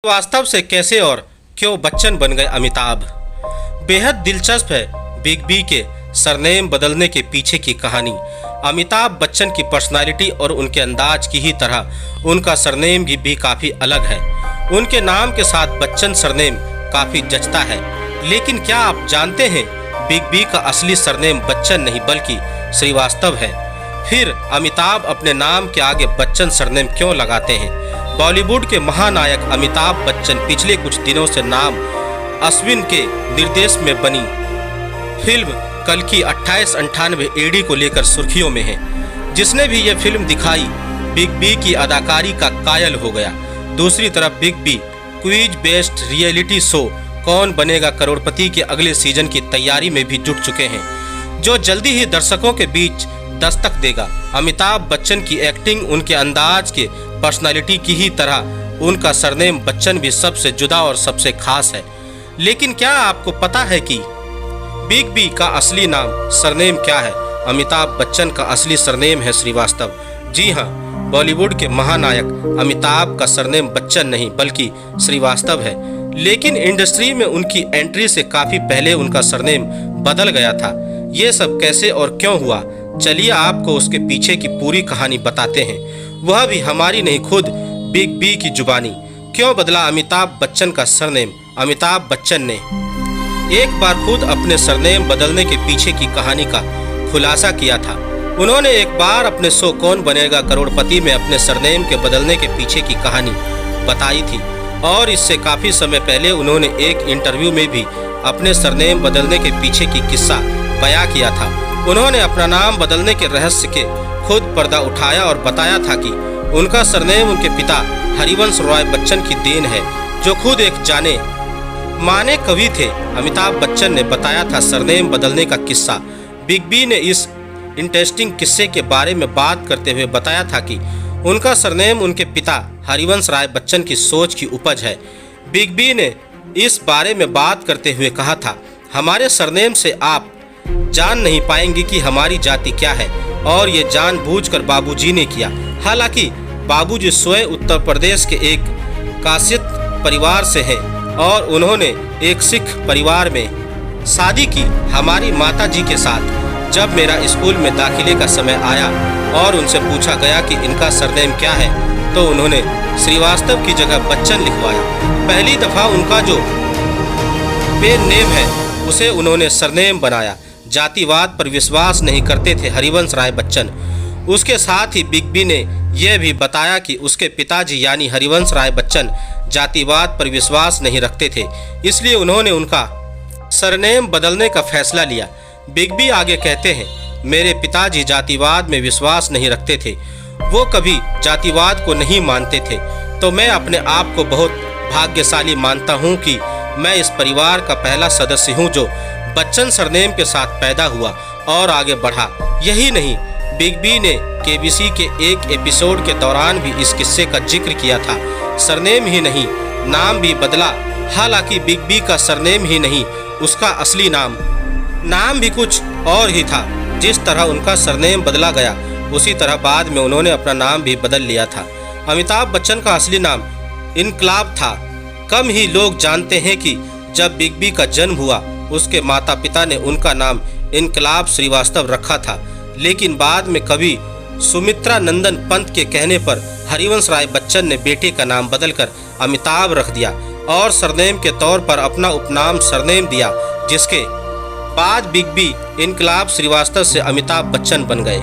वास्तव से कैसे और क्यों बच्चन बन गए अमिताभ। बेहद दिलचस्प है बिग बी के सरनेम बदलने के पीछे की कहानी। अमिताभ बच्चन की पर्सनालिटी और उनके अंदाज की ही तरह उनका सरनेम भी काफ़ी अलग है। उनके नाम के साथ बच्चन सरनेम काफ़ी जचता है। लेकिन क्या आप जानते हैं बिग बी का असली सरनेम बच्चन नहीं बल्कि श्रीवास्तव है। फिर अमिताभ अपने नाम के आगे बच्चन सरनेम क्यों लगाते हैं। बॉलीवुड के महानायक अमिताभ बच्चन पिछले कुछ दिनों से नाम अश्विन के निर्देश में बनी फिल्म कल्कि 2898 एडी को लेकर सुर्खियों में है। जिसने भी यह फिल्म दिखाई बिग बी की अदाकारी का कायल हो गया। दूसरी तरफ big B quiz based reality show Kaun Banega करोड़पति के अगले सीजन की तैयारी में भी जुट चुके हैं, जो जल्दी ही दर्शकों के बीच दस्तक देगा। अमिताभ बच्चन की एक्टिंग, उनके अंदाज के पर्सनालिटी की ही तरह उनका सरनेम बच्चन भी सबसे जुदा और सबसे खास है। लेकिन क्या आपको पता है कि बिग बी का असली नाम सरनेम क्या है। अमिताभ बच्चन का असली सरनेम है श्रीवास्तव। जी हाँ, बॉलीवुड के महानायक अमिताभ का सरनेम बच्चन नहीं बल्कि श्रीवास्तव है। लेकिन इंडस्ट्री में उनकी एंट्री से काफ़ी पहले उनका सरनेम बदल गया था। ये सब कैसे और क्यों हुआ, चलिए आपको उसके पीछे की पूरी कहानी बताते हैं, वह भी हमारी नहीं खुद बिग बी की जुबानी। क्यों बदला अमिताभ बच्चन का सरनेम। अमिताभ बच्चन ने एक बार खुद अपने सरनेम बदलने के पीछे की कहानी का खुलासा किया था। उन्होंने एक बार अपने शो कौन बनेगा करोड़पति में अपने सरनेम के बदलने के पीछे की कहानी बताई थी। और इससे काफ़ी समय पहले उन्होंने एक इंटरव्यू में भी अपने सरनेम बदलने के पीछे की किस्सा बयां किया था। उन्होंने अपना नाम बदलने के रहस्य के खुद पर्दा उठाया और बताया था कि उनका सरनेम उनके पिता हरिवंश रॉय बच्चन की देन है, जो खुद एक जाने माने कवि थे। अमिताभ बच्चन ने बताया था सरनेम बदलने का किस्सा। बिग बी ने इस इंटरेस्टिंग किस्से के बारे में बात करते हुए बताया था कि उनका सरनेम उनके पिता हरिवंश राय बच्चन की सोच की उपज है। बिग बी ने इस बारे में बात करते हुए कहा था, हमारे सरनेम से आप जान नहीं पाएंगे कि हमारी जाति क्या है, और ये जानबूझकर बाबूजी ने किया। हालांकि बाबूजी स्वयं उत्तर प्रदेश के एक कासियत परिवार से हैं और उन्होंने एक सिख परिवार में शादी की। हमारी माताजी के साथ जब मेरा स्कूल में दाखिले का समय आया और उनसे पूछा गया कि इनका सरनेम क्या है, तो उन्होंने श्रीवास्तव की जगह बच्चन लिखवाया। पहली दफ़ा उनका जो पेन नेम है उसे उन्होंने सरनेम बनाया। जातिवाद पर विश्वास नहीं करते थे हरिवंश राय बच्चन। उसके साथ ही बिग बी ने यह भी बताया कि उसके पिताजी यानी हरिवंश राय बच्चन जातिवाद पर विश्वास नहीं रखते थे, इसलिए उन्होंने उनका सरनेम बदलने का फैसला लिया। बिग बी आगे कहते हैं, मेरे पिताजी जातिवाद में विश्वास नहीं रखते थे, वो कभी जातिवाद को नहीं मानते थे। तो मैं अपने आप को बहुत भाग्यशाली मानता हूँ कि मैं इस परिवार का पहला सदस्य हूँ जो बच्चन सरनेम के साथ पैदा हुआ और आगे बढ़ा। यही नहीं, बिग बी ने केबीसी के एक एपिसोड के दौरान भी इस किस्से का जिक्र किया था। सरनेम ही नहीं, नाम भी बदला। हालांकि बिग बी का सरनेम ही नहीं, उसका असली नाम भी कुछ और ही था। जिस तरह उनका सरनेम बदला गया, उसी तरह बाद में उन्होंने अपना नाम भी बदल लिया था। अमिताभ बच्चन का असली नाम इनकलाब था। कम ही लोग जानते हैं कि जब बिग बी का जन्म हुआ, उसके माता पिता ने उनका नाम इनकलाब श्रीवास्तव रखा था। लेकिन बाद में कवि सुमित्रा नंदन पंत के कहने पर हरिवंश राय बच्चन ने बेटे का नाम बदलकर अमिताभ रख दिया और सरनेम के तौर पर अपना उपनाम सरनेम दिया, जिसके बाद बिग बी इनकलाब श्रीवास्तव से अमिताभ बच्चन बन गए।